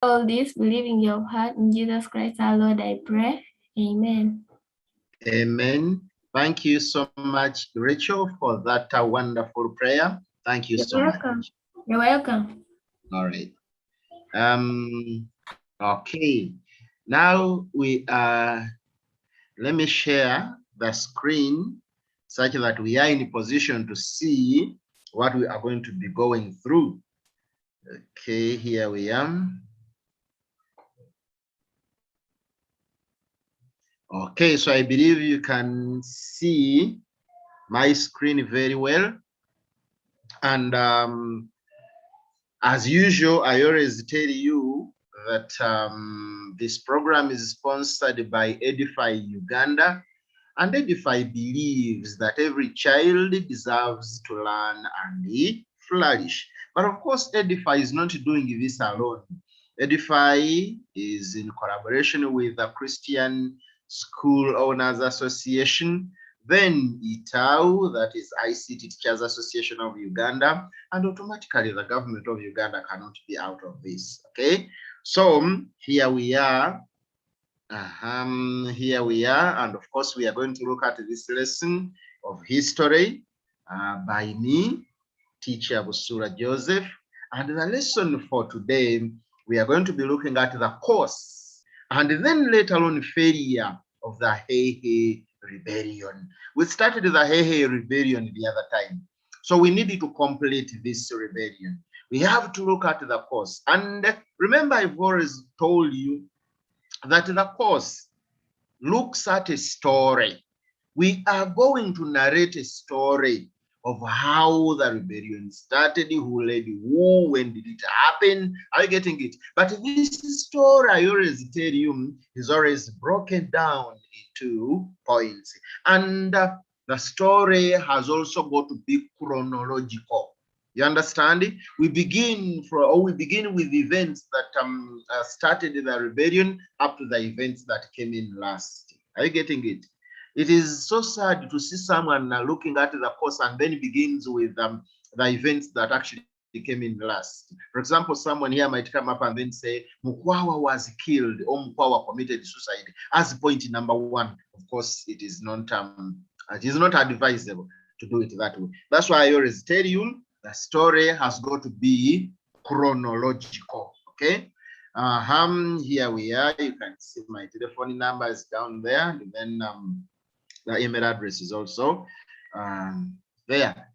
All this, believe in your heart, in Jesus Christ our Lord, I pray. Amen. Amen. Thank you so much, Rachel, for that wonderful prayer. Thank you so much. You're welcome. All right. Okay. Now we let me share the screen such that we are in a position to see what we are going to be going through. Okay, here we are. Okay, so I believe you can see my screen very well. And as usual, I always tell you that this program is sponsored by Edify Uganda. And Edify believes that every child deserves to learn and flourish. But of course, Edify is not doing this alone. Edify is in collaboration with the Christian School Owners Association, then ITAU, that is ICT Teachers Association of Uganda, and automatically the government of Uganda cannot be out of this, okay? So here we are. Here we are, and of course we are going to look at this lesson of history by me, teacher Busuulwa Joseph. And the lesson for today, we are going to be looking at the cause and then later on failure of the Hehe rebellion. We started the Hehe rebellion the other time, so we needed to complete this rebellion. We have to look at the cause. And remember, I've always told you that the course looks at a story. We are going to narrate a story of how the rebellion started, who led who, when did it happen. Are you getting it? But this story, I always tell you, is always broken down into points. And the story has also got to be chronological. You understand? We begin with events that started the rebellion up to the events that came in last. Are you getting it? It is so sad to see someone looking at the course and then begins with the events that actually came in last. For example, someone here might come up and then say, Mukwawa was killed or Mukwawa committed suicide as point number one. Of course, it is not advisable to do it that way. That's why I always tell you, the story has got to be chronological, okay? Here we are. You can see my telephone number is down there, and then the email address is also there.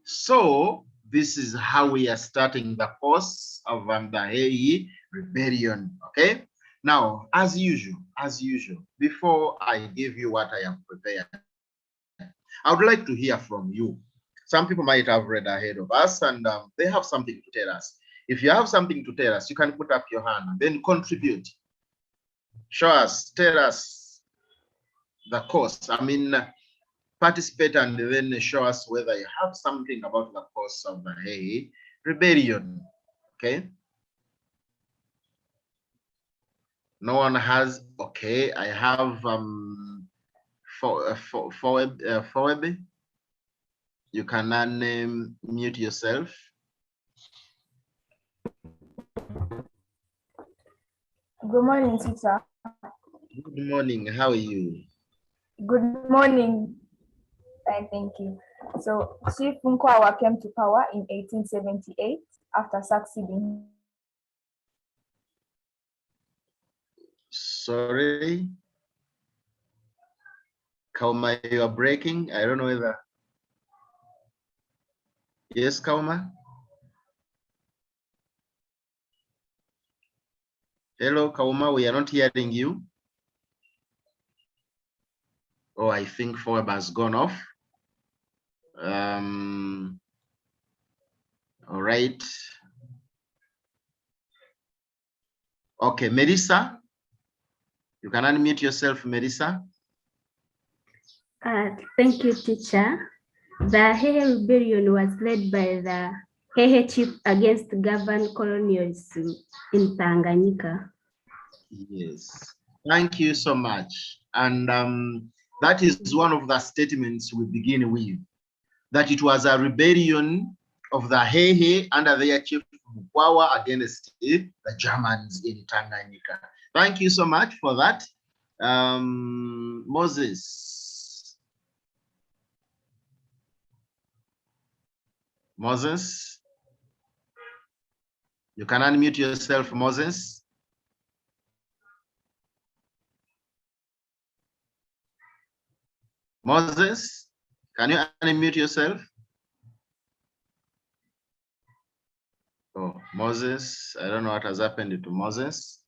So this is how we are starting the course of the Hehe rebellion, okay? Now, as usual, before I give you what I have prepared, I would like to hear from you. Some people might have read ahead of us and they have something to tell us. If you have something to tell us, you can put up your hand and then contribute. Show us, tell us the course. I mean, participate and then show us whether you have something about the course of the Hehe rebellion, okay? No one has, okay, I have Foebe. You can unmute yourself. Good morning, teacher. Good morning. How are you? Good morning. Thank you. So, Chief Mkwawa came to power in 1878 after succeeding. Sorry. Kauma, you are breaking. I don't know whether. Yes, Kauma? Hello, Kauma, we are not hearing you. Oh, I think Foeb has gone off. All right. Okay, Melissa, you can unmute yourself, Melissa. Thank you, teacher. The Hehe rebellion was led by the Hehe chief against governed colonialism in Tanganyika. Yes, thank you so much. And that is one of the statements we begin with, that it was a rebellion of the Hehe under their chief Mukwawa against the Germans in Tanganyika. Thank you so much for that. Moses. Moses. You can unmute yourself, Moses. Moses, can you unmute yourself? Oh, Moses, I don't know what has happened to Moses.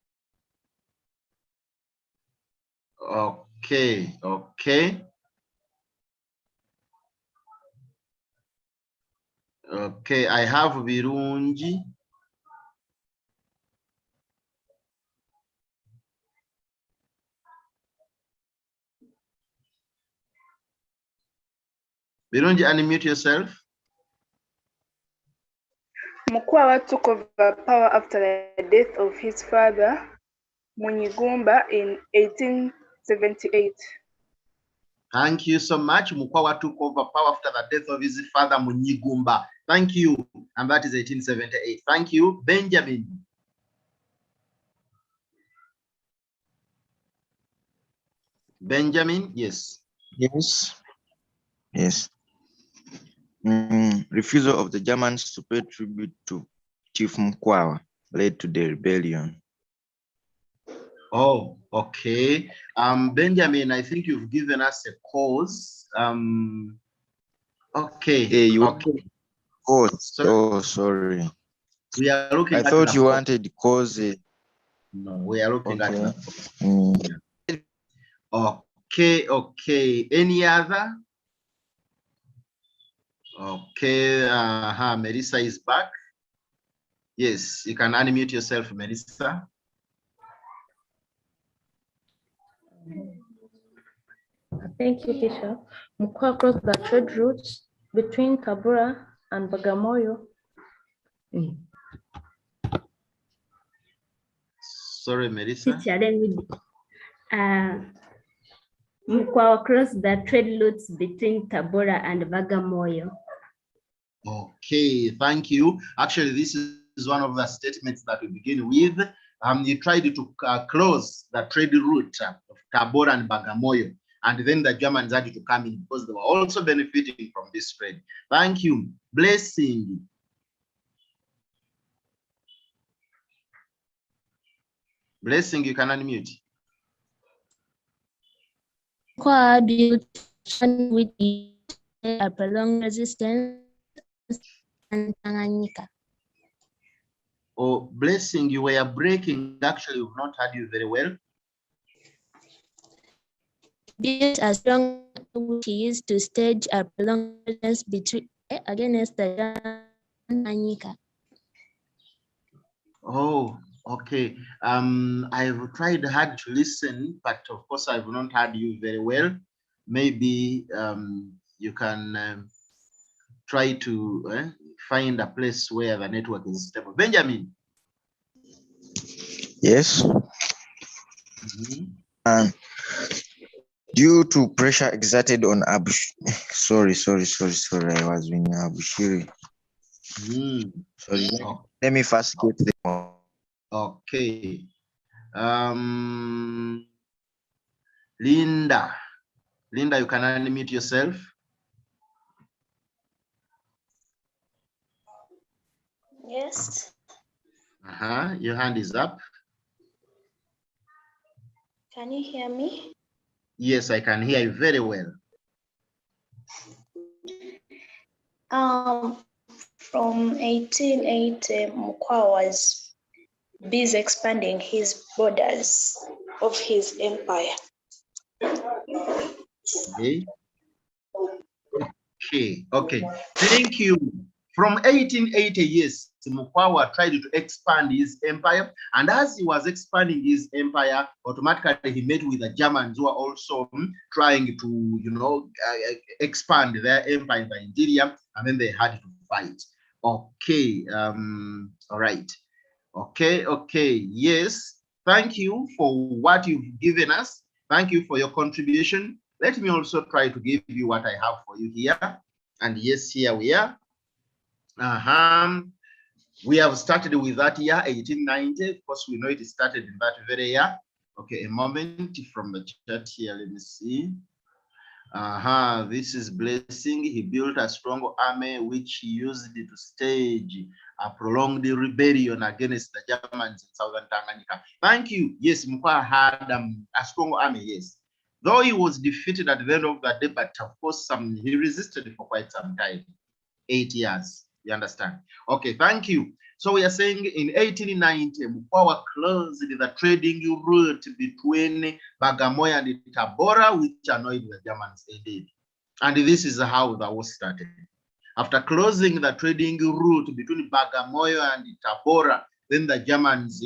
Okay. Okay, I have Virunji. Virunji, unmute yourself. Mukwawa took over power after the death of his father, Munyigumba, in 1878. Thank you so much. Mukwawa took over power after the death of his father, Munyigumba. Thank you. And that is 1878. Thank you. Benjamin. Benjamin, yes. Yes. Yes. Refusal of the Germans to pay tribute to Chief Mukwawa led to the rebellion. Oh, okay. Benjamin, I think you've given us a cause. Okay. Hey, you okay. Cause. Sorry? Oh, sorry. We are looking I at thought the you cause. wanted cause. No, we are looking at the cause. Yeah. Okay, okay. Any other? Okay, Melissa is back. Yes, you can unmute yourself, Melissa. Thank you, teacher. Mukwawa crossed the trade routes between Tabora and Bagamoyo. Sorry, Melissa. Teacher, let me Mukwawa crossed the trade routes between Tabora and Bagamoyo. Okay, thank you. Actually, this is one of the statements that we begin with. You tried to close the trade route of Tabora and Bagamoyo, and then the Germans had to come in because they were also benefiting from this trade. Thank you. Blessing. Blessing, you can unmute. Mukwawa built with a prolonged resistance and Tanganyika. Oh, Blessing, you were breaking. Actually, we've not heard you very well. Built a strong which he used to stage a prolonged resistance between against the Tanganyika. Oh, okay. I've tried hard to listen, but of course I've not heard you very well. Maybe you can try to find a place where the network is stable. Benjamin. Yes. Due to pressure exerted on sorry, I was in Abushiri. Sorry. Oh. Let me first get them. Okay. Linda. Linda, you can unmute yourself. Yes. Your hand is up. Can you hear me? Yes, I can hear you very well. From 1880, Mukwawa was busy expanding his borders of his empire. Okay. Thank you. From 1880, yes, Mukwawa tried to expand his empire, and as he was expanding his empire, automatically he met with the Germans who are also trying to, expand their empire in the interior, and then they had to fight. Okay, all right. Okay, yes. Thank you for what you've given us. Thank you for your contribution. Let me also try to give you what I have for you here. And yes, here we are. We have started with that year, 1890. Of course, we know it started in that very year. Okay, a moment from the chat here. Let me see. This is Blessing. He built a strong army which he used to stage a prolonged rebellion against the Germans in southern Tanganyika. Thank you. Yes, Mukwa had a strong army, yes. Though he was defeated at the end of the day, but of course, he resisted for quite some time, 8 years. You understand? Okay, thank you. So we are saying in 1890, Mukwawa closed the trading route between Bagamoyo and Tabora, which annoyed the Germans indeed. And this is how the war started. After closing the trading route between Bagamoyo and Tabora, then the Germans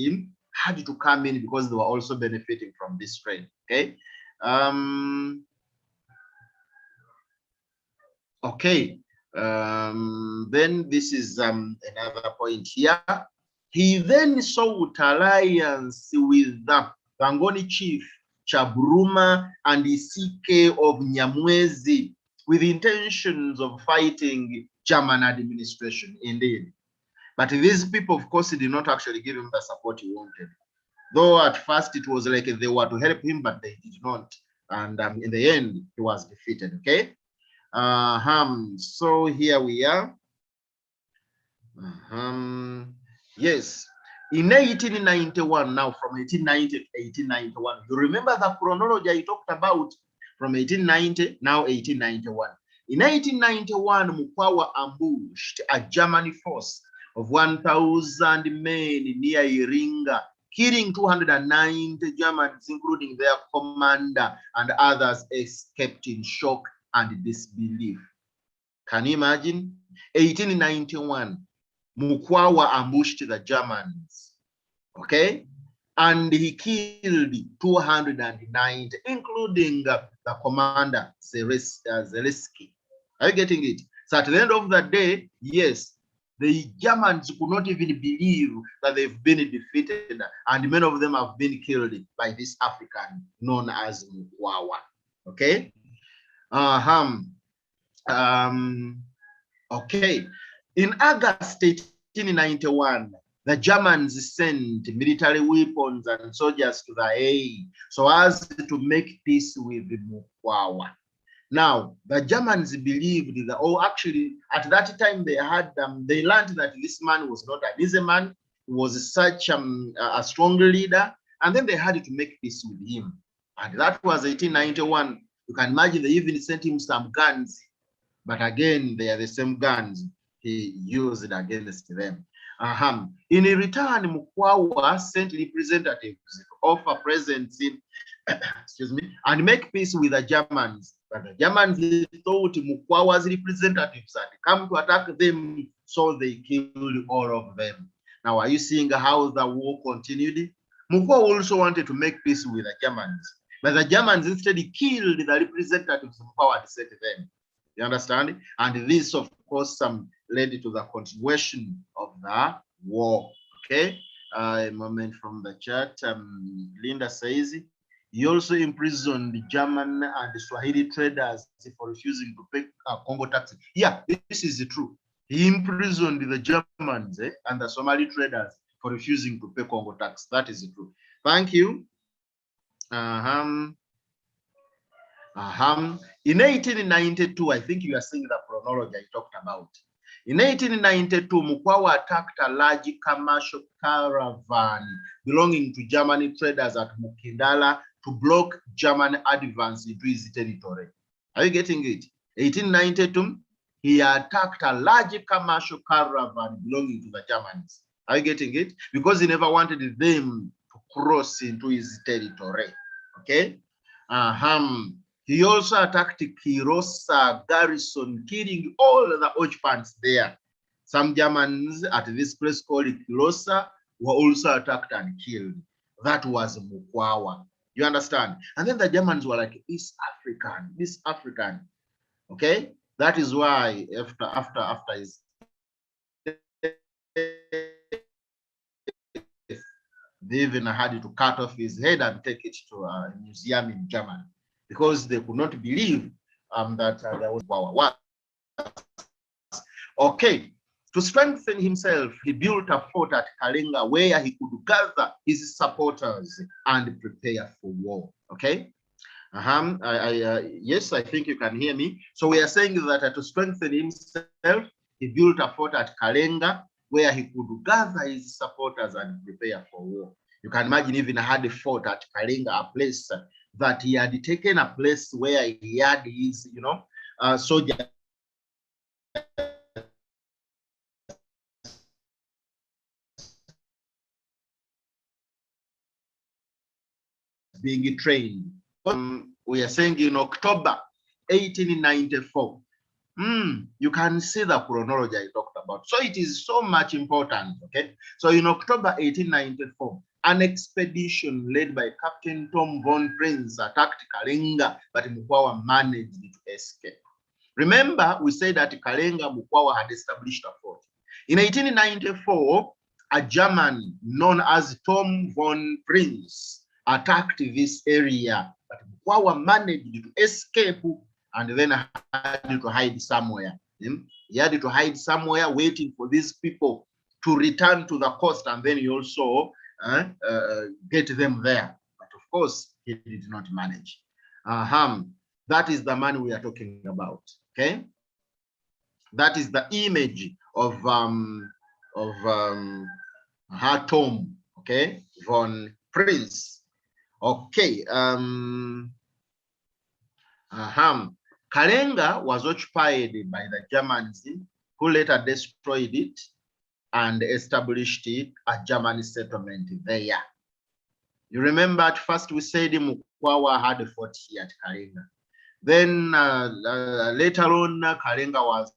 had to come in because they were also benefiting from this trade. Okay. Okay. Then this is another point here. He then sought alliance with the Bangoni chief Chabruma and the CK of Nyamwezi with intentions of fighting German administration indeed. But these people, of course, did not actually give him the support he wanted. Though at first it was like they were to help him, but they did not. And in the end, he was defeated, okay? So here we are. Yes, in 1891, now from 1890 to 1891, you remember the chronology I talked about from 1890, now 1891. In 1891, Mukwawa ambushed a German force of 1,000 men near Iringa, killing 290 Germans, including their commander, and others escaped in shock and disbelief. Can you imagine? 1891, Mukwawa ambushed the Germans, okay? And he killed 290, including the commander, Zelensky. Are you getting it? So at the end of the day, yes, the Germans could not even believe that they've been defeated, and many of them have been killed by this African known as Mukwawa, okay? Okay, in August 1891, the Germans sent military weapons and soldiers to the Hehe so as to make peace with Mukwawa. Now, the Germans believed that, actually, at that time they had, they learned that this man was not an easy man, he was such a strong leader, and then they had to make peace with him. And that was 1891. You can imagine they even sent him some guns. But again, they are the same guns he used against them. In return, Mukwawa sent representatives to offer presents excuse me, and make peace with the Germans. But the Germans thought Mukwawa's representatives had come to attack them, so they killed all of them. Now, are you seeing how the war continued? Mukwawa also wanted to make peace with the Germans, but the Germans instead killed the representatives Mukwawa had sent them. You understand? And this, of course, led to the continuation of the war. Okay. A moment from the chat. Linda says he also imprisoned the German and the Swahili traders for refusing to pay Congo taxes. Yeah, this is true. He imprisoned the Germans and the Somali traders for refusing to pay Congo tax. That is true. Thank you. In 1892, I think you are seeing the chronology I talked about. In 1892, Mukwawa attacked a large commercial caravan belonging to German traders at Mukindala to block German advance into his territory. Are you getting it? 1892, he attacked a large commercial caravan belonging to the Germans. Are you getting it? Because he never wanted them to cross into his territory. Okay? He also attacked Kirosa garrison, killing all the occupants there. Some Germans at this place called Kirosa were also attacked and killed. That was Mukwawa. You understand? And then the Germans were like, this African. Okay? That is why after his they even had to cut off his head and take it to a museum in Germany, because they could not believe that there was power. Okay, To strengthen himself, he built a fort at Kalenga where he could gather his supporters and prepare for war. Okay? Yes, I think you can hear me. So we are saying that to strengthen himself, he built a fort at Kalenga where he could gather his supporters and prepare for war. You can imagine even had a fort at Kalenga, a place that he had taken, a place where he had his, soldiers being trained. We are saying in October 1894. You can see the chronology I talked about. So it is so much important, okay? So in October 1894, an expedition led by Captain Tom von Prince attacked Kalenga, but Mukwawa managed to escape. Remember, we said that Kalenga, Mukwawa had established a fort. In 1894, a German known as Tom von Prince attacked this area, but Mukwawa managed to escape and then had to hide somewhere. He had to hide somewhere waiting for these people to return to the coast, and then he also get them there. But of course, he did not manage. That is the man we are talking about. Okay, that is the image of her Tom. Okay, von Prince. Okay. Kalenga was occupied by the Germans, who later destroyed it and established a German settlement there. You remember at first we said Mukwawa had a fort here at Kalenga. Then later on, Kalenga was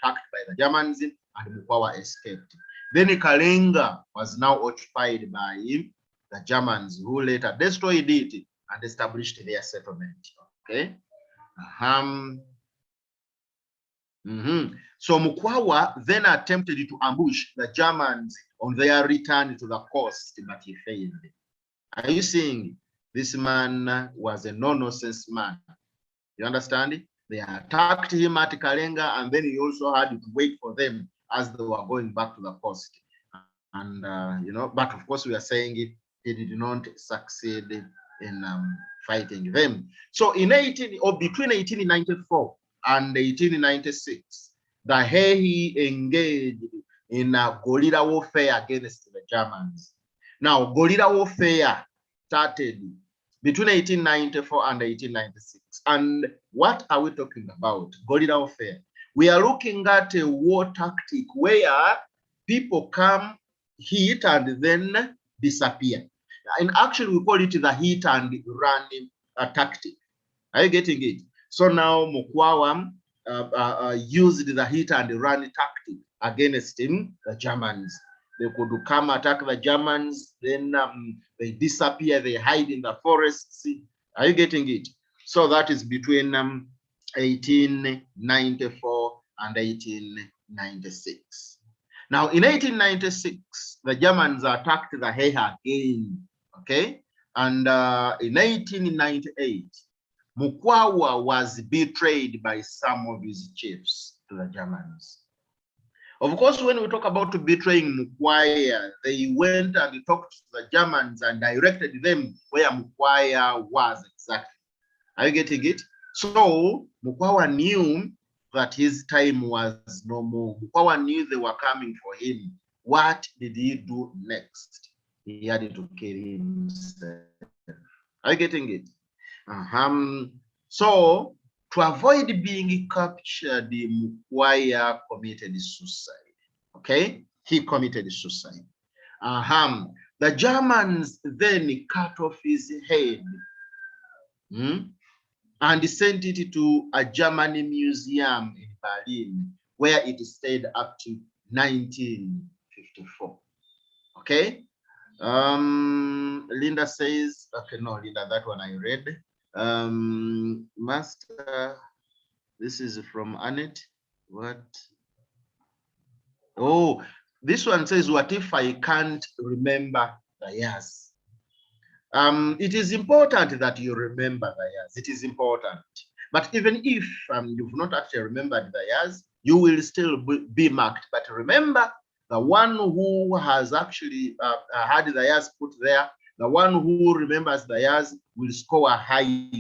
attacked by the Germans and Mukwawa escaped. Then Kalenga was now occupied by the Germans, who later destroyed it and established their settlement. Okay. So Mukwawa then attempted to ambush the Germans on their return to the coast, but he failed. Are you seeing? This man was a no-nonsense man. You understand? They attacked him at Kalenga, and then he also had to wait for them as they were going back to the coast. And but of course we are saying he did not succeed in fighting them. So in between 1894 and 1896, the Hehe engaged in guerrilla warfare against the Germans. Now, guerrilla warfare started between 1894 and 1896. And what are we talking about? Guerrilla warfare. We are looking at a war tactic where people come, hit, and then disappear. And actually, we call it the hit and run tactic. Are you getting it? So now Mukwawa used the hit and run tactic against him, the Germans. They could come attack the Germans, then they disappear, they hide in the forests. Are you getting it? So that is between 1894 and 1896. Now, in 1896, the Germans attacked the Hehe again, okay? And in 1898, Mukwawa was betrayed by some of his chiefs to the Germans. Of course, when we talk about betraying Mukwawa, they went and talked to the Germans and directed them where Mukwawa was exactly. Are you getting it? So Mukwawa knew that his time was no more. Mukwawa knew they were coming for him. What did he do next? He had to kill himself. Are you getting it? So to avoid being captured, Mukwawa committed suicide. Okay, he committed suicide. The Germans then cut off his head. And sent it to a German museum in Berlin, where it stayed up to 1954. Okay. Linda says, okay, no, Linda, that one I read. Master, this is from Annette. What? Oh, this one says, what if I can't remember the years? It is important that you remember the years. It is important. But even if you've not actually remembered the years, you will still be marked. But remember, the one who has actually had the years put there, the one who remembers the years will score high.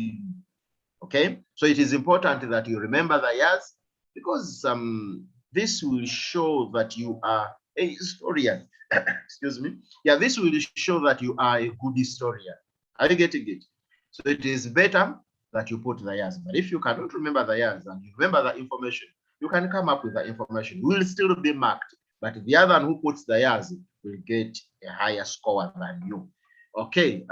Okay, so it is important that you remember the years, because this will show that you are a historian. Excuse me. Yeah, this will show that you are a good historian. Are you getting it? So it is better that you put the years. But if you cannot remember the years and you remember the information, you can come up with the information. You will still be marked, but the other one who puts the years will get a higher score than you. Okay.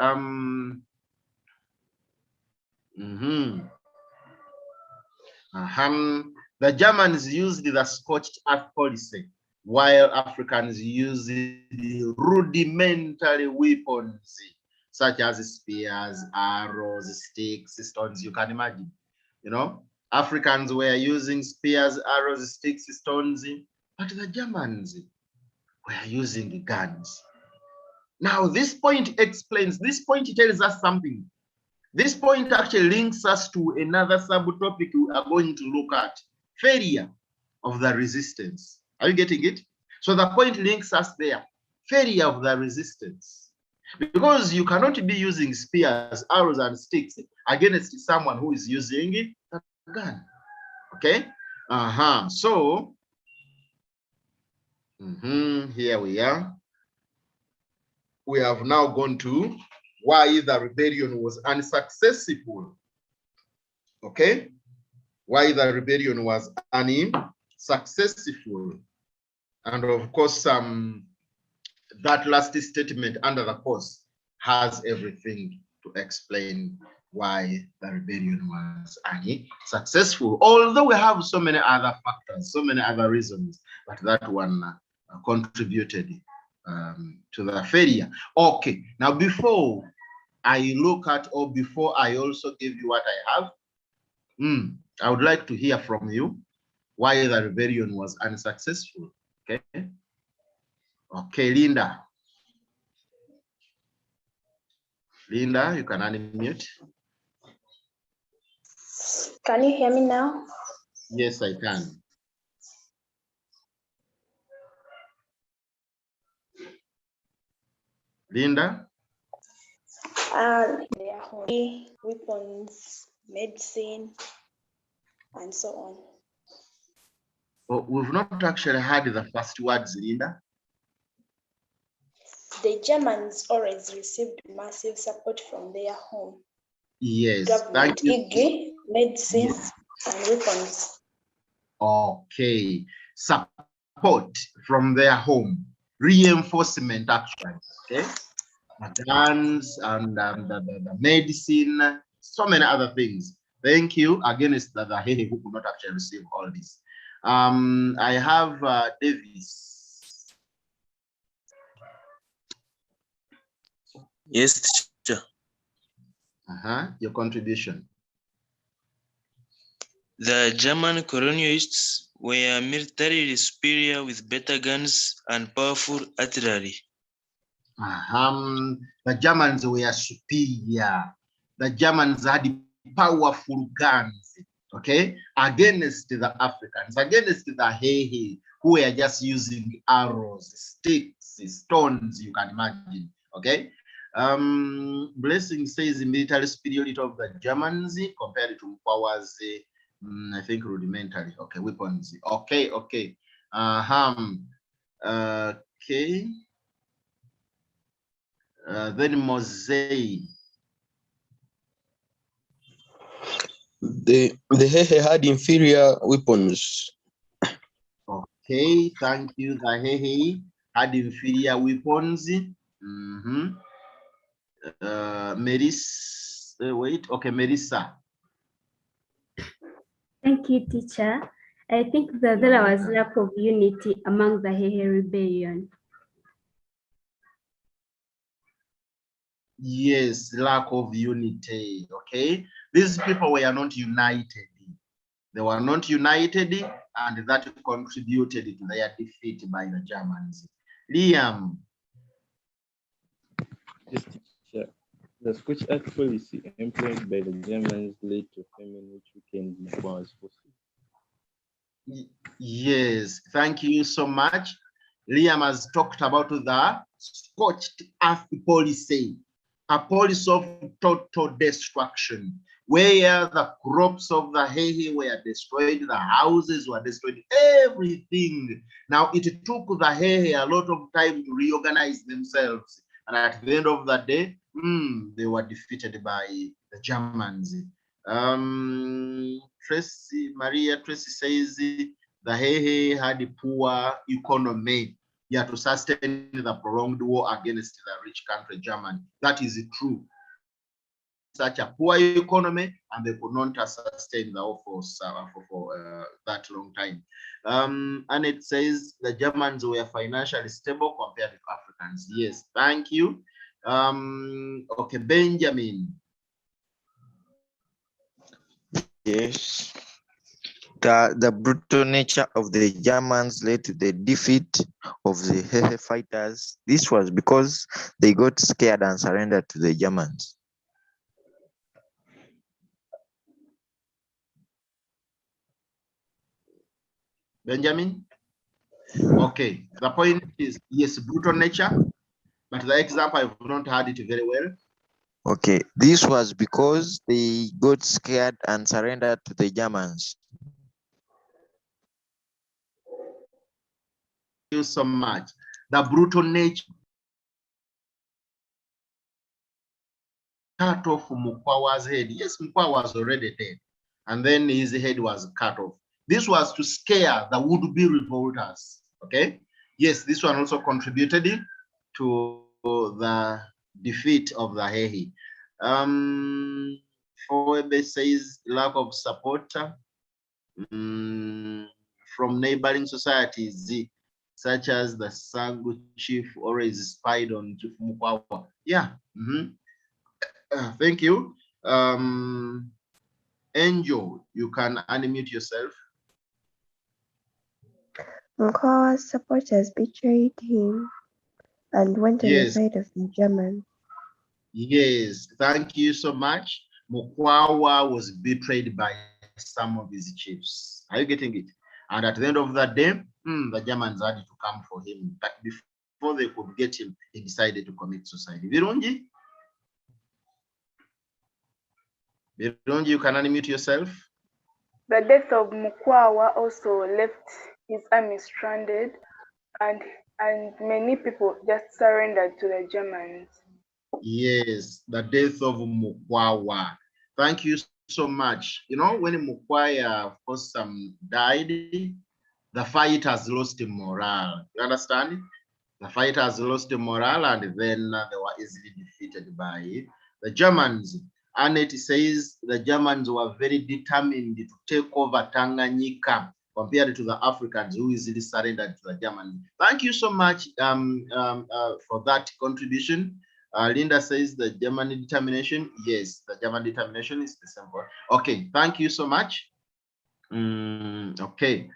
The Germans used the Scorched Earth policy, while Africans used the rudimentary weapons such as spears, arrows, sticks, stones. You can imagine, you know, Africans were using spears, arrows, sticks, stones, but the Germans were using guns. Now, this point explains, this point tells us something. This point actually links us to another subtopic we are going to look at, failure of the resistance. Are you getting it? So the point links us there, failure of the resistance. Because you cannot be using spears, arrows, and sticks against someone who is using a gun. Okay? So, here we are. We have now gone to why the rebellion was unsuccessful. Okay? Why the rebellion was unsuccessful. And of course, that last statement under the course has everything to explain why the rebellion was unsuccessful. Although we have so many other factors, so many other reasons, but that one contributed to the failure. Okay, now before I look at, or before I also give you what I have, I would like to hear from you why the rebellion was unsuccessful. Okay. Okay, Linda. Linda, you can unmute. Can you hear me now? Yes, I can. Linda? There are weapons, medicine, and so on. Oh, we've not actually heard the first words, Linda. The Germans always received massive support from their home. Yes, Government, thank you. medicines, and weapons. Okay, support from their home, reinforcement actually, okay? The guns and the medicine, so many other things. Thank you. Again, it's the Hehe who could not actually receive all this. I have Davis. Yes, teacher. Your contribution. The German colonialists were militarily superior with better guns and powerful artillery. The Germans were superior. The Germans had powerful guns, okay, against the Africans, against the Hehe, who were just using arrows, sticks, stones, you can imagine, okay. Blessing says the military superiority of the Germans compared to Mkwawa's, I think, rudimentary, okay, weapons, okay. Okay. Then Mosaic. The Hehe had inferior weapons. Okay, thank you. The Hehe had inferior weapons. Melissa. Thank you, teacher. I think that there was lack of unity among the Hehe rebellion. Yes, lack of unity, okay? These people were not united. They were not united, and that contributed to their defeat by the Germans. Liam. Yes, teacher. The Scorched Earth policy employed by the Germans led to famine which weakened Mkwawa's forces. Yes, thank you so much. Liam has talked about the Scorched Earth policy, a policy of total destruction, where the crops of the Hehe were destroyed, the houses were destroyed, everything. Now, it took the Hehe a lot of time to reorganize themselves. And at the end of the day, they were defeated by the Germans. Tracy says the Hehe had a poor economy, to sustain the prolonged war against the rich country Germany. That is true. Such a poor economy, and they could not sustain the war for that long time. And it says the Germans were financially stable compared to Africans. Yes, thank you. Okay, Benjamin. Yes. The brutal nature of the Germans led to the defeat of the Hehe fighters. This was because they got scared and surrendered to the Germans. Benjamin? Okay, the point is, yes, brutal nature, but the example, I've not heard it very well. Okay, this was because they got scared and surrendered to the Germans. Thank you so much. The brutal nature cut off Mukwawa's head. Yes, Mukwa was already dead, and then his head was cut off. This was to scare the would-be revolters. Okay. Yes, this one also contributed to the defeat of the Hehe. Foebe says lack of support from neighboring societies, such as the Sangu chief always spied on Chief Mukwawa. Yeah. Thank you. Angel, you can unmute yourself. Mkwawa's supporters betrayed him and went on the side of the Germans. Yes, thank you so much. Mukwawa was betrayed by some of his chiefs. Are you getting it? And at the end of the day, the Germans had to come for him. But before they could get him, he decided to commit suicide. Virunji? Virunji, you can unmute yourself. The death of Mukwawa also left his army stranded, and many people just surrendered to the Germans. Yes, the death of Mukwawa. Thank you so much. You know, when Mukwawa first died, the fighters lost morale. You understand? The fighters lost morale, and then they were easily defeated by the Germans. And it says the Germans were very determined to take over Tanganyika compared to the Africans who easily surrendered to the Germans. Thank you so much for that contribution. Linda says the German determination. Yes, the German determination is the same. Okay, thank you so much. Okay.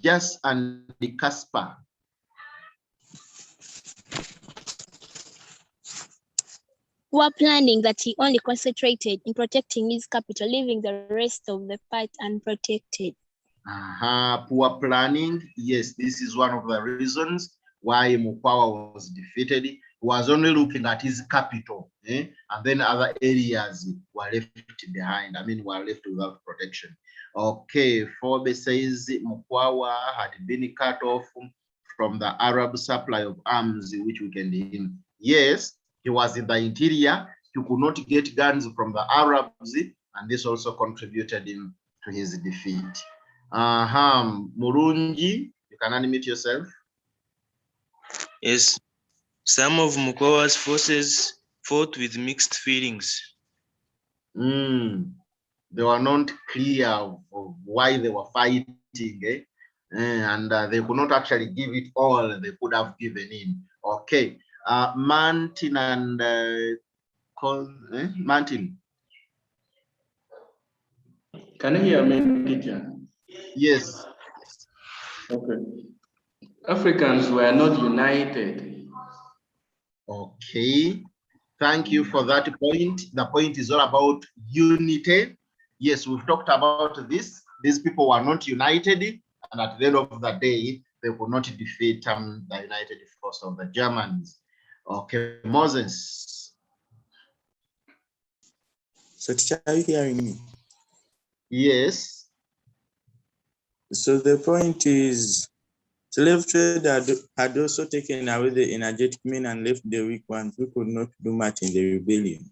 Just and the Casper. Poor planning that he only concentrated in protecting his capital, leaving the rest of the part unprotected. Poor planning. Yes, this is one of the reasons why Mukwawa was defeated. He was only looking at his capital, and then other areas were left behind. I mean, were left without protection. Okay, Forbes says Mukwawa had been cut off from the Arab supply of arms which weakened him. Yes, he was in the interior. He could not get guns from the Arabs, and this also contributed him to his defeat. Murungi, you can unmute yourself. Yes, some of Mukwawa's forces fought with mixed feelings. They were not clear of why they were fighting, and they could not actually give it all they could have given in. Okay, Martin and Martin. Can you hear me, teacher? Yes. Okay. Africans were not united. Okay. Thank you for that point. The point is all about unity. Yes, we've talked about this. These people were not united, and at the end of the day, they could not defeat the united force of the Germans. Okay, Moses. So, teacher, are you hearing me? Yes. So the point is, slave trade had also taken away the energetic men and left the weak ones who could not do much in the rebellion.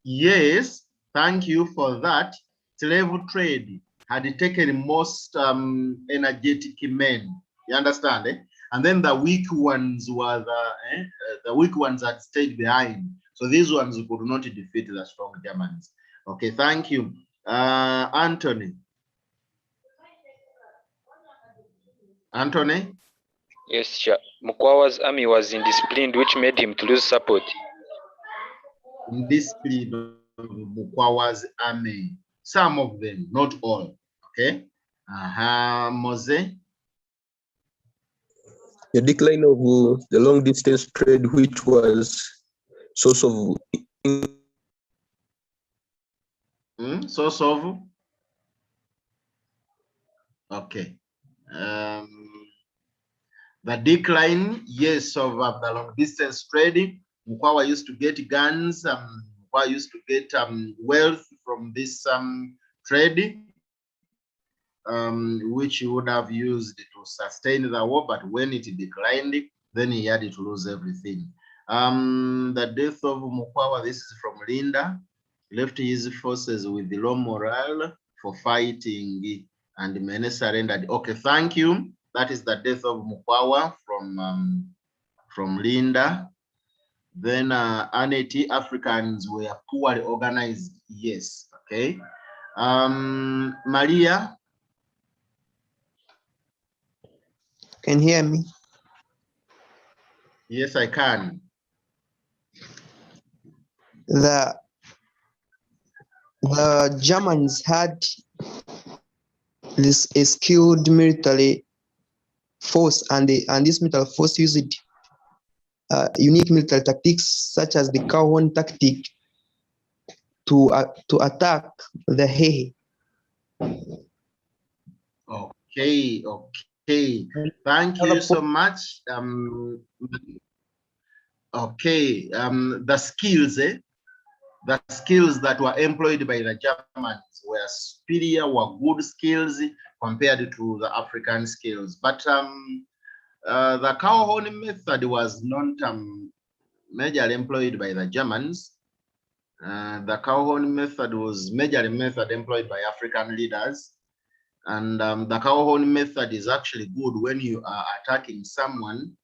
Yes, thank you for that. Slave trade had taken most energetic men. You understand? Eh? And then the weak ones were the weak ones had stayed behind. So these ones could not defeat the strong Germans. Okay, thank you. Anthony. Anthony? Yes, sir. Mukwawa's army was indisciplined, which made him to lose support. Indisciplined of Mukwawa's army. Some of them, not all. Okay? Mose? The decline of the long distance trade, which was source of source of okay. The decline, yes, of the long distance trading. Mukwawa used to get guns. Mukwawa used to get wealth from this trade, which he would have used to sustain the war. But when it declined, then he had to lose everything. The death of Mukwawa, this is from Linda, left his forces with low morale for fighting, and many surrendered. Okay, thank you. That is the death of Mukwawa from Linda. Then Aneti, Africans were poorly organized. Yes, okay. Maria? Can you hear me? Yes, I can. The Germans had this skilled military force, and this military force used unique military tactics such as the Cowhorn tactic to attack the Hehe. Okay, okay. Thank you so much. Okay, the skills, the skills that were employed by the Germans were superior, were good skills compared to the African skills. But the Cowhorn method was not majorly employed by the Germans. The Cowhorn method was majorly method employed by African leaders. And the Cowhorn method is actually good when you are attacking someone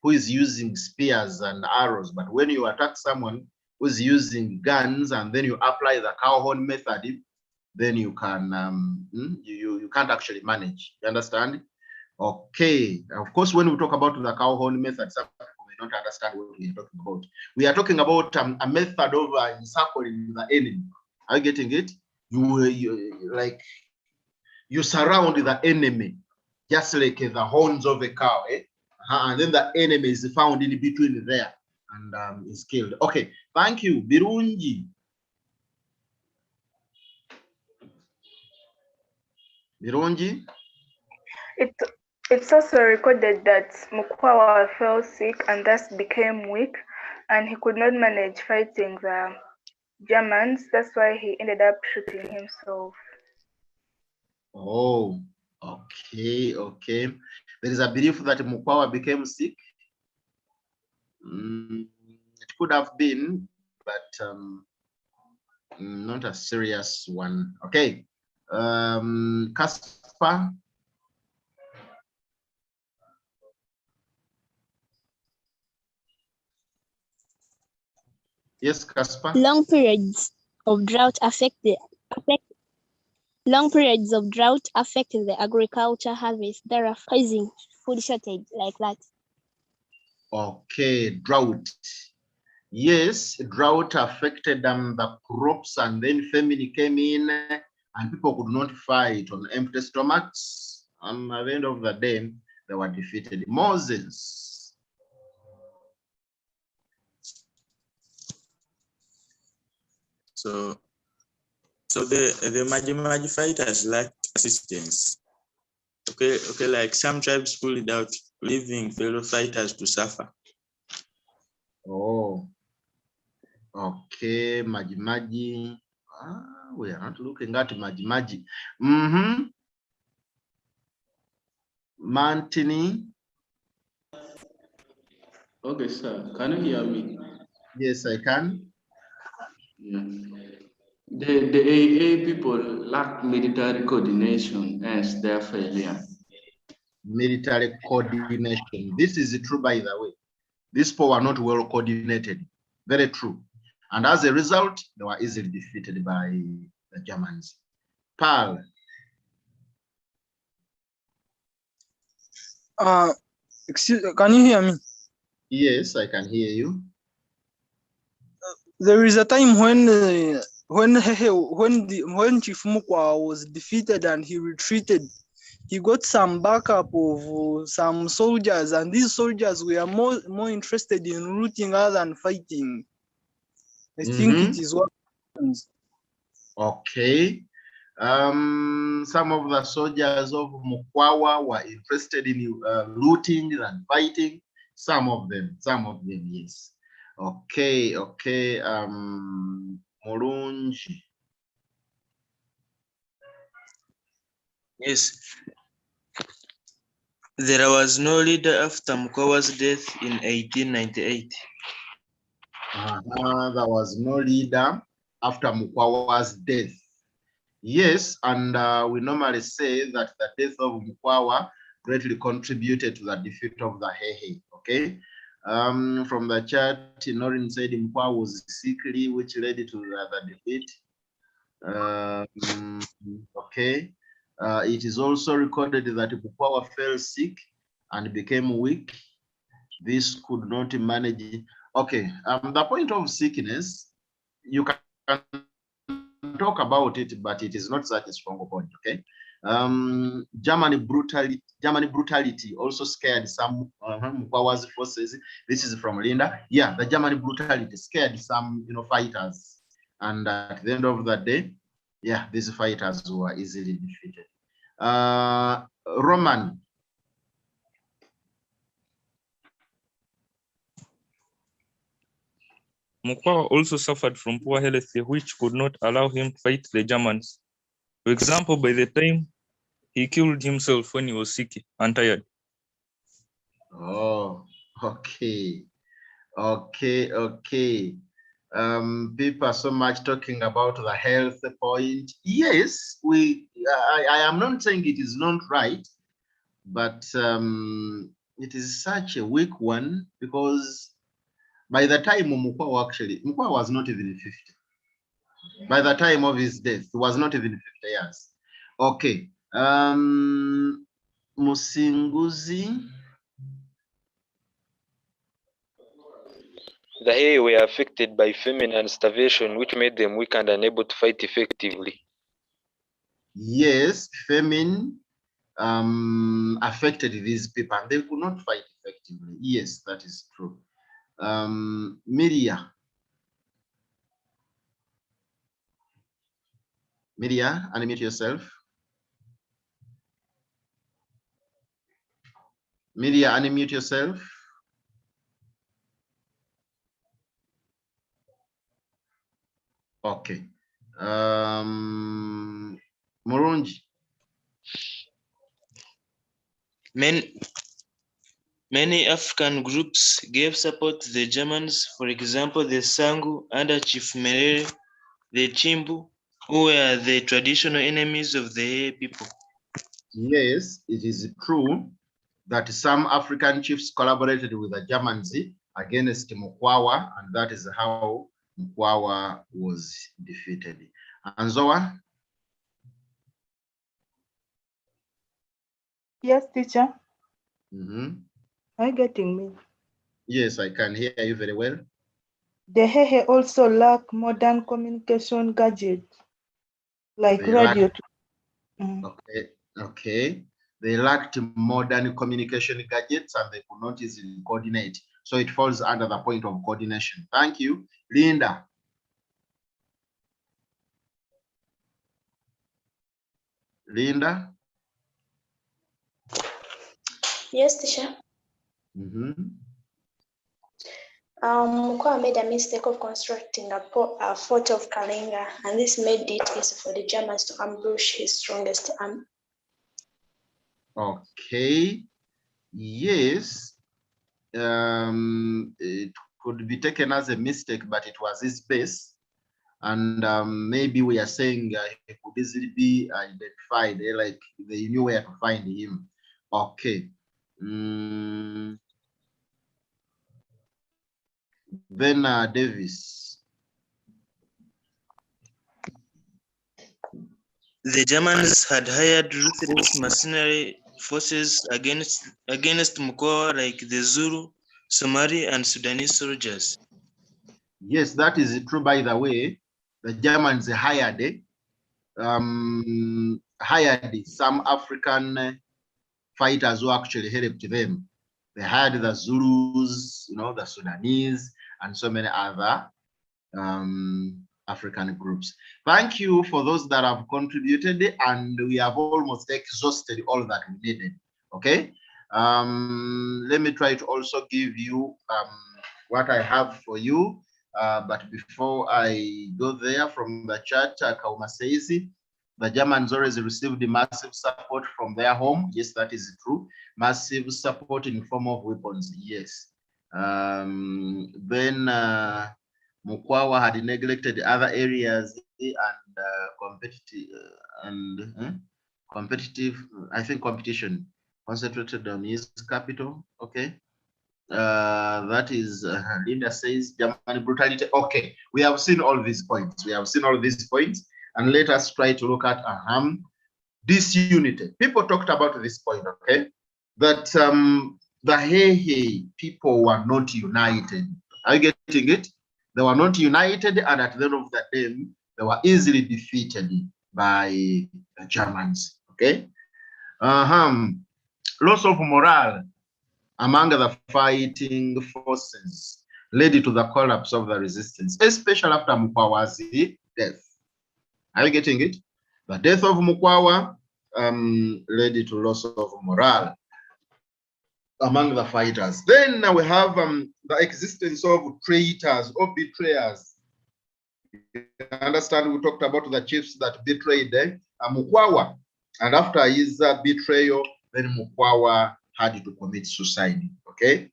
who is using spears and arrows. But when you attack someone who's using guns and then you apply the Cowhorn method, then you can you can't actually manage. You understand? Okay. Of course, when we talk about the Cowhorn method, some people may not understand what we are talking about. We are talking about a method of encircling the enemy. Are you getting it? You surround the enemy just like the horns of a cow, eh? And then the enemy is found in between there and is killed. Okay, thank you. Birungi. Birungi? It's also recorded that Mukwawa fell sick and thus became weak, and he could not manage fighting the Germans. That's why he ended up shooting himself. Oh, okay, okay. There is a belief that Mukwawa became sick. It could have been, but not a serious one. Okay. Casper. Yes, Casper. Long periods of drought affect the agriculture harvest, therefore causing food shortage like that. Okay, drought. Yes, drought affected the crops, and then famine came in, and people could not fight on empty stomachs. And at the end of the day, they were defeated. Moses. So So the Maji fighters lacked assistance. Okay, like some tribes pulled out, leaving fellow fighters to suffer. Oh, okay, Maji. We are not looking at Maji. Mantini. Okay, sir. Can you hear me? Yes, I can. Yeah. The AA people lack military coordination, hence their failure. Military coordination. This is true, by the way. These people were not well coordinated. Very true. And as a result, they were easily defeated by the Germans. Paul. Can you hear me? Yes, I can hear you. There is a time when Chief Mukwa was defeated and he retreated. He got some backup of some soldiers, and these soldiers were more interested in looting other than fighting. I think it is what happens. Okay. Some of the soldiers of Mukwawa were interested in looting and fighting. Some of them, yes. Okay. Morunji. Yes. There was no leader after Mukwawa's death in 1898. There was no leader after Mukwawa's death. Yes, and we normally say that the death of Mukwawa greatly contributed to the defeat of the Hehe. Okay. From the chart, Norin said Mukwawa was sickly, which led to the defeat. Okay. It is also recorded that Mukwawa fell sick and became weak. This could not manage. Okay. The point of sickness, you can talk about it, but it is not such a strong point. Okay. German brutality also scared some Mukwawa's forces. This is from Linda. Yeah, the German brutality scared some fighters, and at the end of the day, yeah, these fighters were easily defeated. Roman. Mukwawa also suffered from poor health, which could not allow him to fight the Germans. For example, by the time he killed himself when he was sick and tired. Oh, okay. People are so much talking about the health point. Yes, I am not saying it is not right, but it is such a weak one, because by the time Mukwawa was not even 50. By the time of his death, he was not even 50 years. Okay. Musinguzi. The Hehe were affected by famine and starvation, which made them weak and unable to fight effectively. Yes, famine affected these people and they could not fight effectively. Yes, that is true. Miria, unmute yourself. Miria, unmute yourself. Okay. Morunji. Many African groups gave support to the Germans. For example, the Sangu under Chief Merere, the Chimbu, who were the traditional enemies of the people. Yes, it is true that some African chiefs collaborated with the Germans against Mukwawa, and that is how Mukwawa was defeated. Anzoa? Yes, teacher. Are you getting me? Yes, I can hear you very well. The Hehe also lack modern communication gadgets like They radio. Okay. They lacked modern communication gadgets and they could not easily coordinate. So it falls under the point of coordination. Thank you. Linda. Linda? Yes, teacher. Mukwawa made a mistake of constructing a fort of Kalinga, and this made it easy for the Germans to ambush his strongest army. Okay. Yes. It could be taken as a mistake, but it was his base. And maybe we are saying he could easily be identified, like they knew where to find him. Okay. Then Davis. The Germans had hired ruthless mercenary forces against Mukwawa, like the Zulu, Somali, and Sudanese soldiers. Yes, that is true. By the way, the Germans hired some African fighters who actually helped them. They had the Zulus, the Sudanese, and so many other African groups. Thank you for those that have contributed, and we have almost exhausted all that we needed. Okay. Let me try to also give you what I have for you. But before I go there, from the chat, Kauma says the Germans always received massive support from their home. Yes, that is true. Massive support in form of weapons. Yes. Then Mukwawa had neglected other areas and competitive, I think competition concentrated on his capital. Okay. That is Linda says German brutality. Okay, we have seen all these points. And let us try to look at disunity. People talked about this point, okay, that the Hehe people were not united. Are you getting it? They were not united, and at the end of the day, they were easily defeated by the Germans. Okay. Loss of morale among the fighting forces led to the collapse of the resistance, especially after Mukwawa's death. Are you getting it? The death of Mukwawa led to loss of morale among the fighters. Then we have the existence of traitors or betrayers. You understand, we talked about the chiefs that betrayed Mukwawa, and after his betrayal, then Mukwawa had to commit suicide. Okay.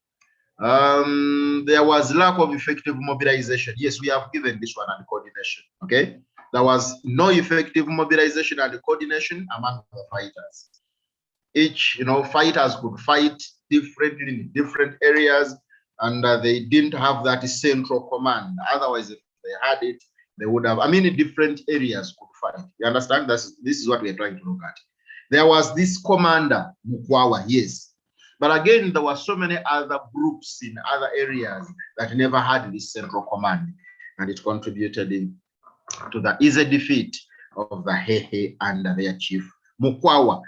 There was lack of effective mobilization. Yes, we have given this one, and coordination. Okay. There was no effective mobilization and coordination among the fighters. Each, fighters could fight differently in different areas, and they didn't have that central command. Otherwise, if they had it, they would have, different areas could fight. You understand? This is what we're trying to look at. There was this commander, Mukwawa, yes. But again, there were so many other groups in other areas that never had this central command, and it contributed to the easy defeat of the Hehe under their chief, Mukwawa.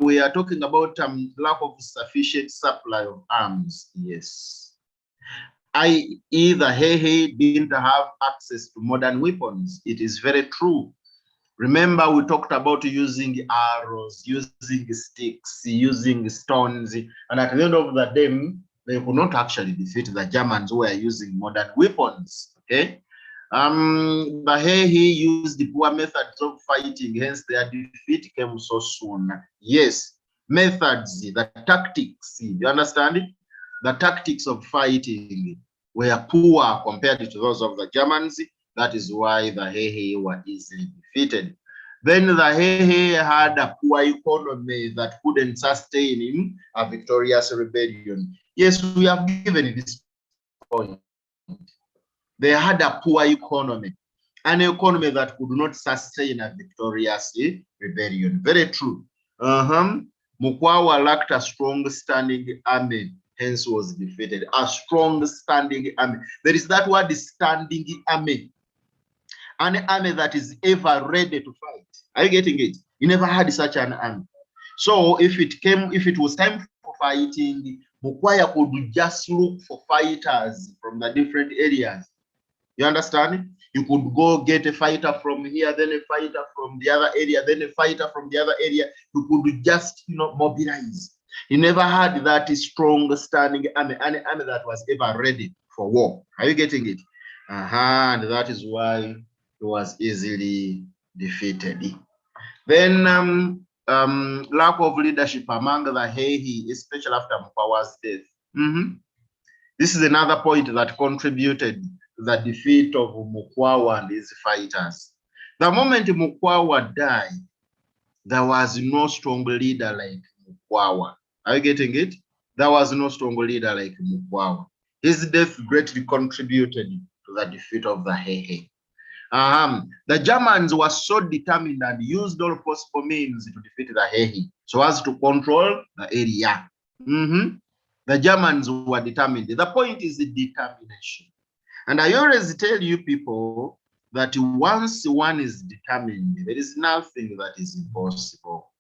We are talking about lack of sufficient supply of arms. Yes. I.e., the Hehe didn't have access to modern weapons. It is very true. Remember, we talked about using arrows, using sticks, using stones, and at the end of the day, they could not actually defeat the Germans who were using modern weapons. Okay. The Hehe used the poor methods of fighting, hence their defeat came so soon. Yes, methods, the tactics, you understand it? The tactics of fighting were poor compared to those of the Germans. That is why the Hehe were easily defeated. Then the Hehe had a poor economy that couldn't sustain a victorious rebellion. Yes, we have given this point. They had a poor economy, an economy that could not sustain a victorious rebellion. Very true. Mukwawa lacked a strong standing army, hence was defeated. A strong standing army. There is that word, standing army. An army that is ever ready to fight. Are you getting it? You never had such an army. So if it was time for fighting, Mukwawa could just look for fighters from the different areas You understand? You could go get a fighter from here, then a fighter from the other area, then a fighter from the other area. You could just, mobilize. You never had that strong standing army that was ever ready for war. Are you getting it? And that is why he was easily defeated. Then lack of leadership among the Hehe, especially after Mkwawa's death. This is another point that contributed to the defeat of Mukwawa and his fighters. The moment Mukwawa died, there was no strong leader like Mukwawa. Are you getting it? There was no strong leader like Mukwawa. His death greatly contributed to the defeat of the Hehe. The Germans were so determined and used all possible means to defeat the Hehe, so as to control the area. The Germans were determined. The point is the determination. And I always tell you people that once one is determined, there is nothing that is impossible.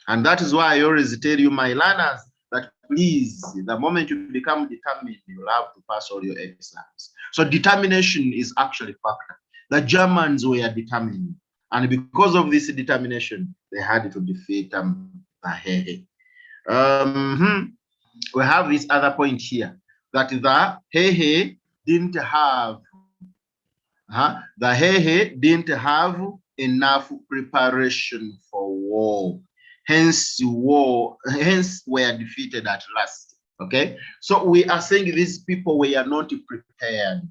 And that is why I always tell you, my learners, that please, the moment you become determined, you'll have to pass all your exams. So determination is actually a factor. The Germans were determined. And because of this determination, they had to defeat the Hehe. We have this other point here, that the Hehe didn't have enough preparation for war. Hence were defeated at last. Okay, so we are saying these people were not prepared.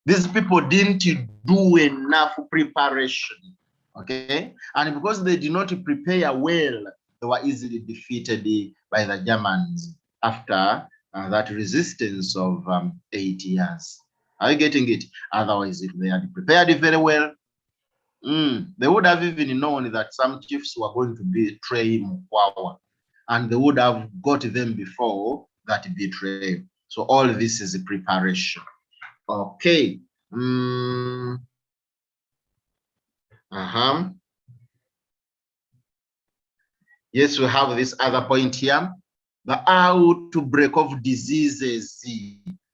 These people didn't do enough preparation. Okay, and because they did not prepare well, they were easily defeated by the Germans after that resistance of 8 years. Are you getting it? Otherwise, if they had prepared it very well, they would have even known that some chiefs were going to betray Mukwawa, and they would have got them before that betrayal. So all this is preparation. Okay. Yes, we have this other point here. The outbreak of diseases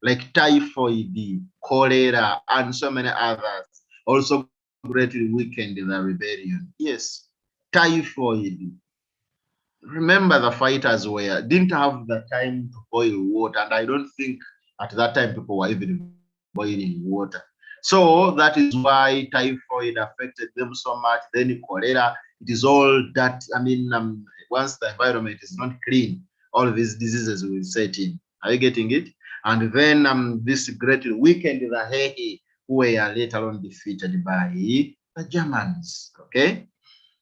like typhoid, cholera, and so many others also greatly weakened the rebellion. Yes, typhoid. Remember, the fighters didn't have the time to boil water, and I don't think at that time people were even boiling water. So that is why typhoid affected them so much. Then cholera, it is all that, once the environment is not clean, all these diseases will set in. Are you getting it? And then this greatly weakened the Hehe, who were later on defeated by the Germans. Okay?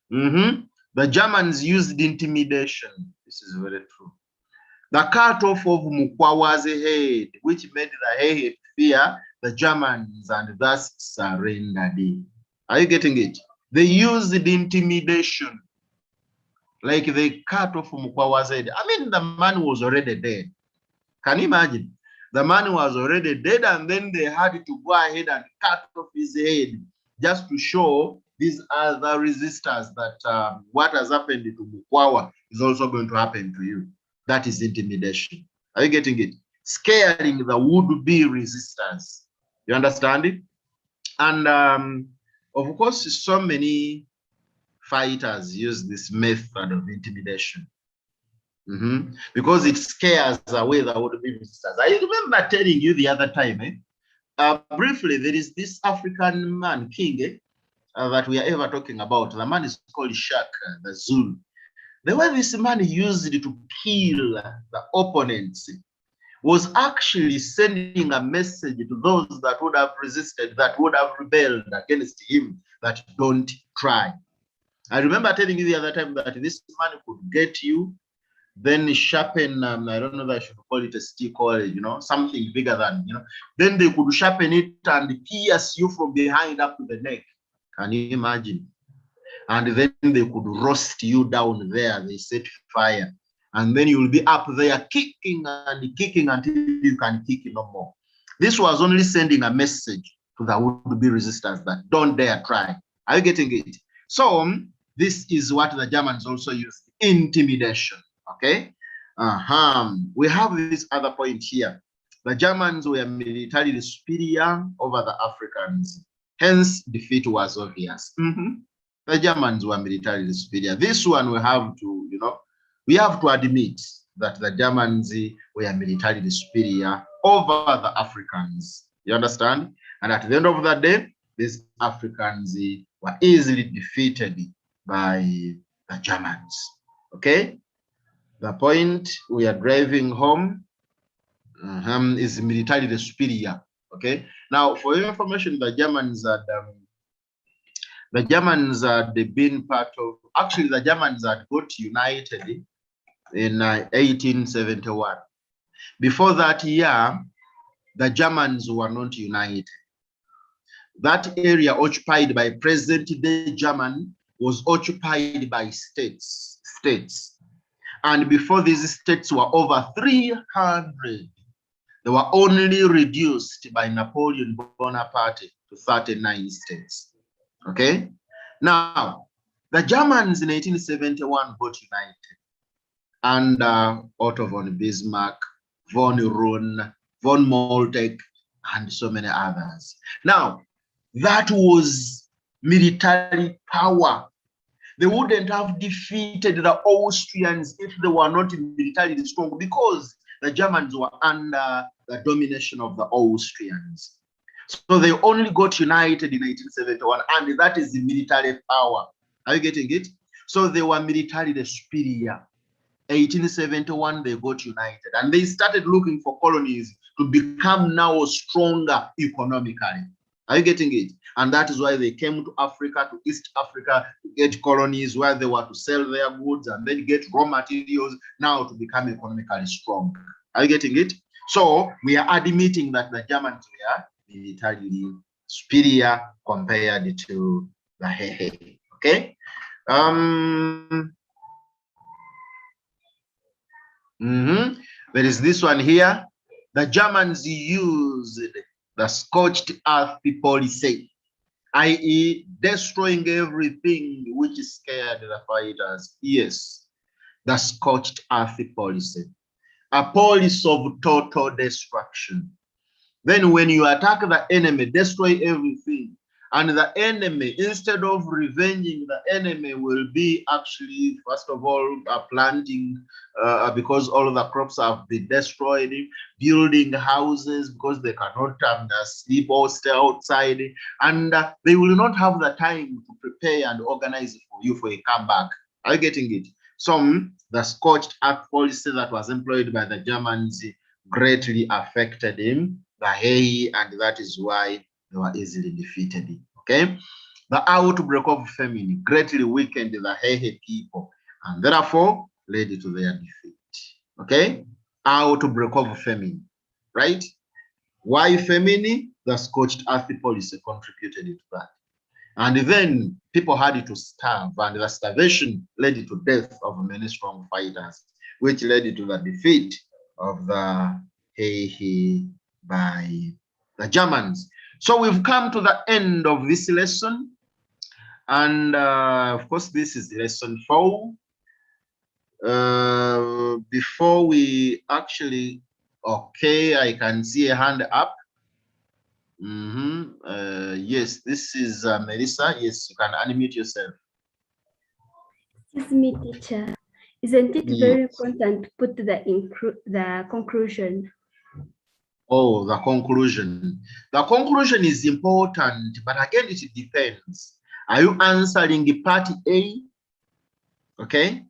The Germans used intimidation. This is very true. The cut off of Mukwawa's head, which made the Hehe fear the Germans and thus surrendered. Are you getting it? They used the intimidation. Like they cut off Mukwawa's head. The man was already dead. Can you imagine? The man was already dead, and then they had to go ahead and cut off his head just to show these other resistors that what has happened to Mukwawa is also going to happen to you. That is intimidation. Are you getting it? Scaring the would-be resistors. You understand it? And of course, so many fighters use this method of intimidation because it scares away the would-be resistors. I remember telling you the other time, briefly, there is this African man, king, that we are ever talking about. The man is called Shaka, the Zulu. The way this man used it to kill the opponents was actually sending a message to those that would have resisted, that would have rebelled against him, that don't try. I remember telling you the other time that this man could get you, then sharpen, I don't know that I should call it a stick or, something bigger than, then they could sharpen it and pierce you from behind up to the neck. Can you imagine? And then they could roast you down there. They set fire. And then you'll be up there kicking and kicking until you can kick no more. This was only sending a message to the would-be resistors that don't dare try. Are you getting it? So this is what the Germans also used, intimidation. Okay? We have this other point here. the Germans were militarily superior over the Africans. Hence, defeat was obvious. The Germans were militarily superior. This one we have to, we have to admit that the Germans were militarily superior over the Africans. You understand? And at the end of the day, these Africans were easily defeated by the Germans. Okay? The point we are driving home is militarily superior. Okay? Now, for your information, the Germans had been part of, actually the Germans had got united in 1871. Before that year, the Germans were not united. That area occupied by present-day Germany was occupied by states. And before these states were over 300, they were only reduced by Napoleon Bonaparte to 39 states. Okay? Now, the Germans in 1871 got united under Otto von Bismarck, von Roon, von Moltke, and so many others. Now, that was military power. They wouldn't have defeated the Austrians if they were not militarily strong, because the Germans were under the domination of the Austrians. So they only got united in 1871, and that is the military power. Are you getting it? So they were militarily superior. 1871, they got united, and they started looking for colonies to become now stronger economically. Are you getting it? And that is why they came to Africa, to East Africa, to get colonies where they were to sell their goods and then get raw materials now to become economically strong. Are you getting it? So we are admitting that the Germans were militarily superior compared to the Hehe. Okay? There is this one here. The Germans used the Scorched Earth policy, i.e. destroying everything which scared the fighters. Yes, the Scorched Earth policy, a policy of total destruction. Then when you attack the enemy, destroy everything. And the enemy, instead of revenging the enemy, will be actually, first of all, planting, because all of the crops have been destroyed, building houses because they cannot sleep or stay outside. And they will not have the time to prepare and organize for you for a comeback. Are you getting it? So the Scorched Earth policy that was employed by the Germans greatly affected him, the Hehe, and that is why they were easily defeated. Okay, the outbreak of famine greatly weakened the Hehe people and therefore led to their defeat. Okay, outbreak of famine, right? Why famine? The Scorched Earth policy contributed to that. And then people had to starve, and the starvation led to death of many strong fighters, which led to the defeat of the Hehe by the Germans. So we've come to the end of this lesson. And of course, this is lesson 4. Before we actually, okay, I can see a hand up. Yes, this is Melissa. Yes, you can unmute yourself. Excuse me, teacher. Isn't it very important to put the conclusion? Oh, the conclusion. The conclusion is important, but again, it depends. Are you answering part A? Okay.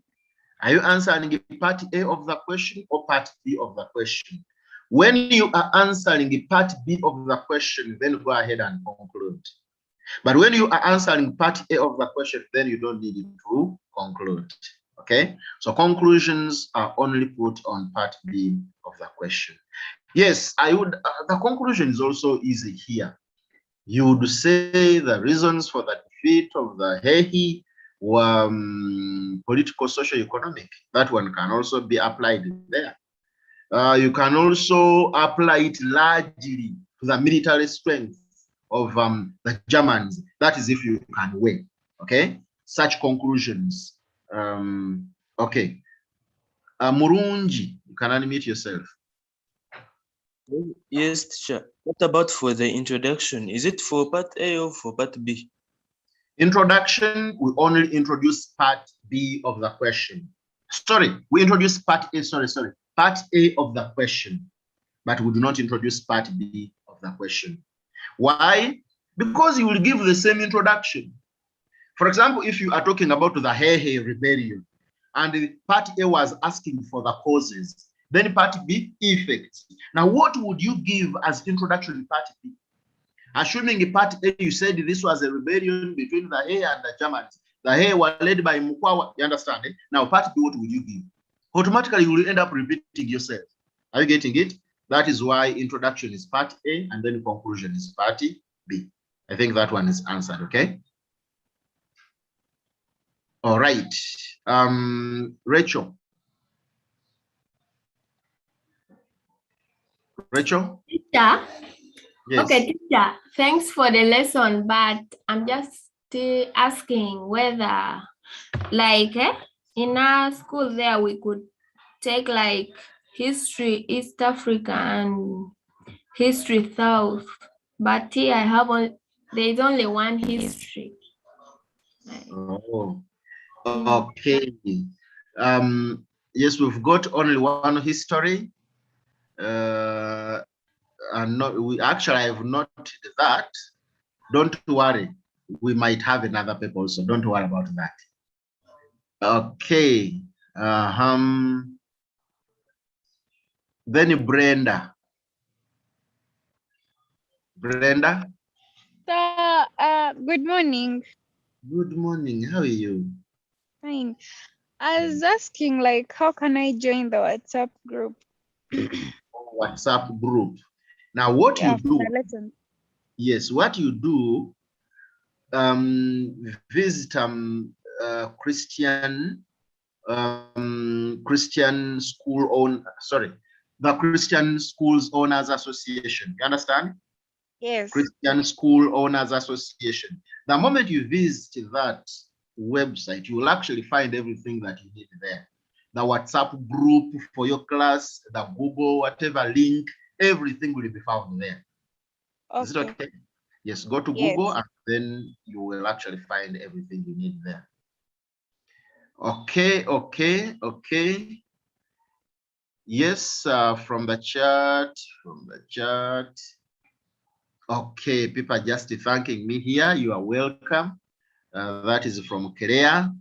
Are you answering part A of the question or part B of the question? When you are answering part B of the question, then go ahead and conclude. But when you are answering part A of the question, then you don't need to conclude. Okay. So conclusions are only put on part B of the question. Yes, I would. The conclusion is also easy here. You would say the reasons for the defeat of the Hehe were political, social, economic. That one can also be applied there. You can also apply it largely to the military strength of the Germans. That is if you can win. Okay, such conclusions. Okay, Murunji, you can unmute yourself. Yes, teacher. What about for the introduction? Is it for part A or for part B? Introduction, we only introduce part B of the question. Sorry, we introduce part A, part A of the question, but we do not introduce part B of the question. Why? Because you will give the same introduction. For example, if you are talking about the Hehe rebellion, and part A was asking for the causes, then part B, effects. Now, what would you give as introduction in part B? Assuming in part A, you said this was a rebellion between the Hehe and the Germans. The Hehe were led by Mukwawa, you understand? Now, part B, what would you give? Automatically, you will end up repeating yourself. Are you getting it? That is why introduction is part A, and then conclusion is part B. I think that one is answered, okay? All right. Rachel. Rachel? Teacher? Yes. Okay, teacher, thanks for the lesson, but I'm just still asking whether, like, in our school there, we could take like history East Africa and history South, but here I have there's only one history. Oh, okay. Yes, we've got only one history. And not, we actually have not that. Don't worry. We might have another paper also. Don't worry about that. Okay. Then Brenda. Brenda. So, good morning. Good morning. How are you? Fine. I was asking, like, how can I join the WhatsApp group? WhatsApp group. Now, what you do? Yes, what you do? Visit Christian school own. Sorry, the Christian Schools Owners Association. You understand? Yes. Christian School Owners Association. The moment you visit that website, you will actually find everything that you need there. The WhatsApp group for your class, the Google, whatever link, everything will be found there. Okay. Is it okay? Yes, go to Google and then you will actually find everything you need there. Okay. Yes, from the chat. Okay, people are just thanking me here. You are welcome. That is from Kerea.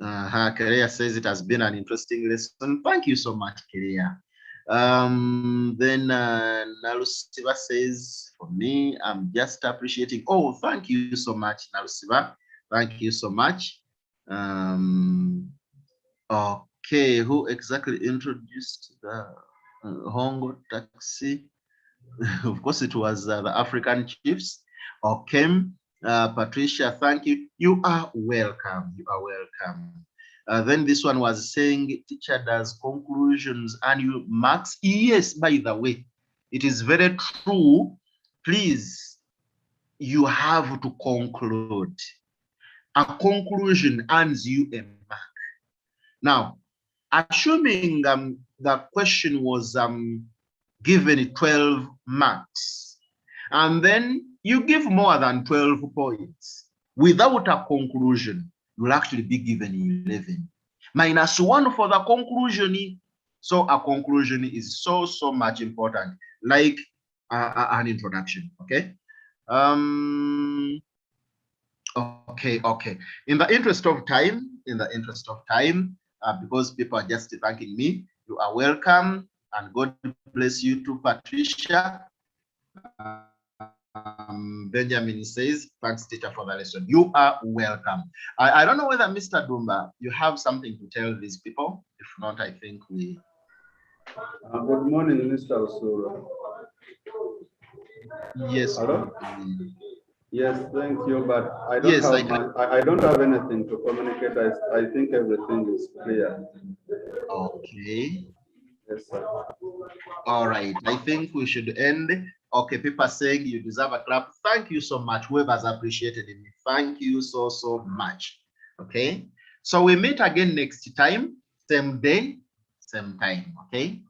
Kerea says it has been an interesting lesson. Thank you so much, Kerea. Then Nalusiva says, for me, I'm just appreciating. Oh, thank you so much, Nalusiva. Thank you so much. Okay, who exactly introduced the Hongo taxi? Of course, it was the African chiefs. Okay, Patricia, thank you. You are welcome. You are welcome. Then this one was saying, teacher does conclusions and you marks. Yes, by the way, it is very true. Please, you have to conclude. A conclusion earns you a mark. Now, assuming the question was given 12 marks, and then you give more than 12 points without a conclusion, you'll actually be given 11. -1 for the conclusion. So a conclusion is so much important, like an introduction. Okay. Okay. In the interest of time, because people are just thanking me, you are welcome, and God bless you too, Patricia. Benjamin says, thanks, teacher, for the lesson. You are welcome. I don't know whether Mr. Dumba, you have something to tell these people. If not, I think we. Good morning, Mr. Osura. Yes. Hello? Yes, thank you. But I don't have anything to communicate. I think everything is clear. Okay. Yes, sir. All right. I think we should end. Okay, people are saying you deserve a clap. Thank you so much. Whoever's appreciated me. Thank you so much. Okay. So we meet again next time, same day, same time. Okay.